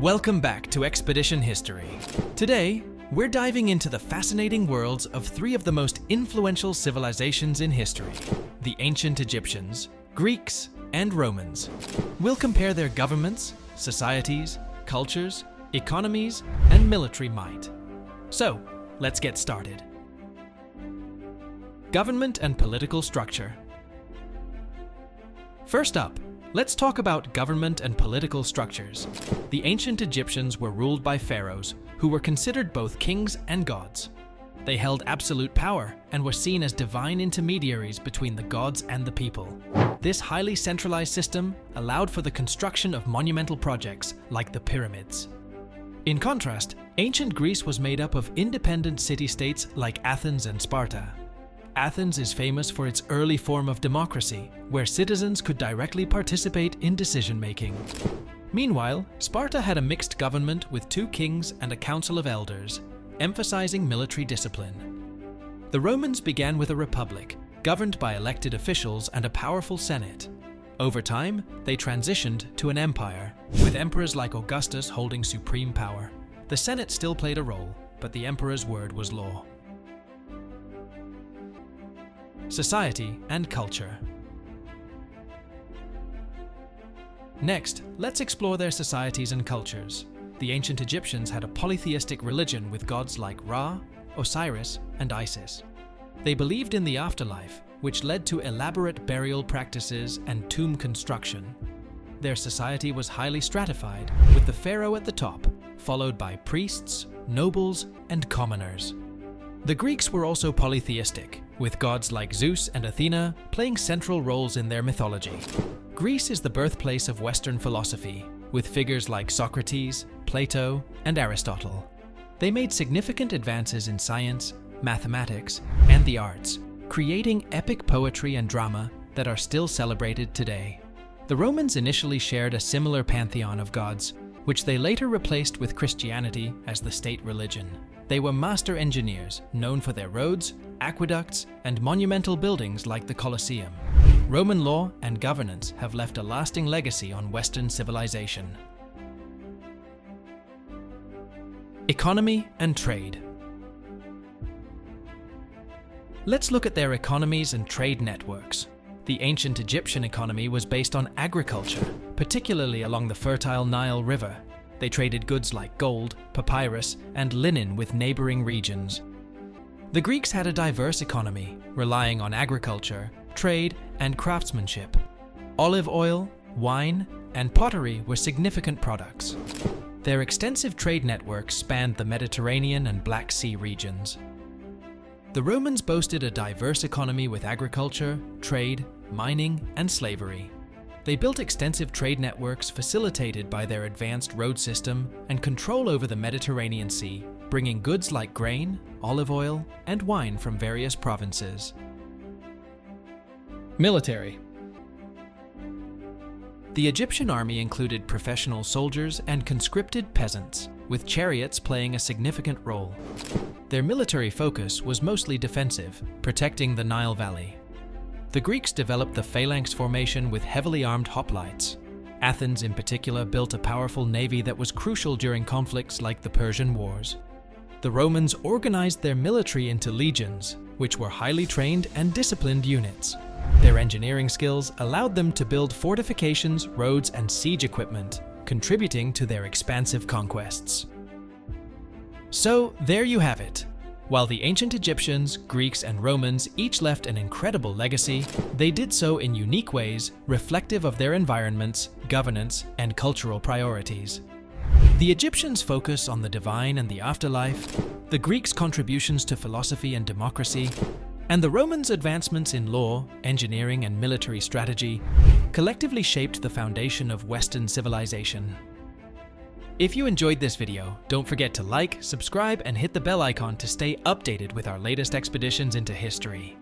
Welcome back to Expedition History. Today, we're diving into the fascinating worlds of three of the most influential civilizations in history: the ancient Egyptians, Greeks, and Romans. We'll compare their governments, societies, cultures, economies, and military might. So, let's get started. Government and political structure. First up, let's talk about government and political structures. The ancient Egyptians were ruled by pharaohs, who were considered both kings and gods. They held absolute power and were seen as divine intermediaries between the gods and the people. This highly centralized system allowed for the construction of monumental projects like the pyramids. In contrast, ancient Greece was made up of independent city-states like Athens and Sparta. Athens is famous for its early form of democracy, where citizens could directly participate in decision-making. Meanwhile, Sparta had a mixed government with 2 kings and a council of elders, emphasizing military discipline. The Romans began with a republic, governed by elected officials and a powerful senate. Over time, they transitioned to an empire, with emperors like Augustus holding supreme power. The senate still played a role, but the emperor's word was law. Society and culture. Next, let's explore their societies and cultures. The ancient Egyptians had a polytheistic religion with gods like Ra, Osiris, and Isis. They believed in the afterlife, which led to elaborate burial practices and tomb construction. Their society was highly stratified, with the pharaoh at the top, followed by priests, nobles, and commoners. The Greeks were also polytheistic, with gods like Zeus and Athena playing central roles in their mythology. Greece is the birthplace of Western philosophy, with figures like Socrates, Plato, and Aristotle. They made significant advances in science, mathematics, and the arts, creating epic poetry and drama that are still celebrated today. The Romans initially shared a similar pantheon of gods, which they later replaced with Christianity as the state religion. They were master engineers, known for their roads, aqueducts, and monumental buildings like the Colosseum. Roman law and governance have left a lasting legacy on Western civilization. Economy and trade. Let's look at their economies and trade networks. The ancient Egyptian economy was based on agriculture, particularly along the fertile Nile River. They traded goods like gold, papyrus, and linen with neighboring regions. The Greeks had a diverse economy, relying on agriculture, trade, and craftsmanship. Olive oil, wine, and pottery were significant products. Their extensive trade network spanned the Mediterranean and Black Sea regions. The Romans boasted a diverse economy with agriculture, trade, mining, and slavery. They built extensive trade networks facilitated by their advanced road system and control over the Mediterranean Sea, bringing goods like grain, olive oil, and wine from various provinces. Military. The Egyptian army included professional soldiers and conscripted peasants, with chariots playing a significant role. Their military focus was mostly defensive, protecting the Nile Valley. The Greeks developed the phalanx formation with heavily armed hoplites. Athens in particular built a powerful navy that was crucial during conflicts like the Persian Wars. The Romans organized their military into legions, which were highly trained and disciplined units. Their engineering skills allowed them to build fortifications, roads, and siege equipment, contributing to their expansive conquests. So, there you have it. While the ancient Egyptians, Greeks, and Romans each left an incredible legacy, they did so in unique ways, reflective of their environments, governance, and cultural priorities. The Egyptians' focus on the divine and the afterlife, the Greeks' contributions to philosophy and democracy, and the Romans' advancements in law, engineering, and military strategy collectively shaped the foundation of Western civilization. If you enjoyed this video, don't forget to like, subscribe, and hit the bell icon to stay updated with our latest expeditions into history.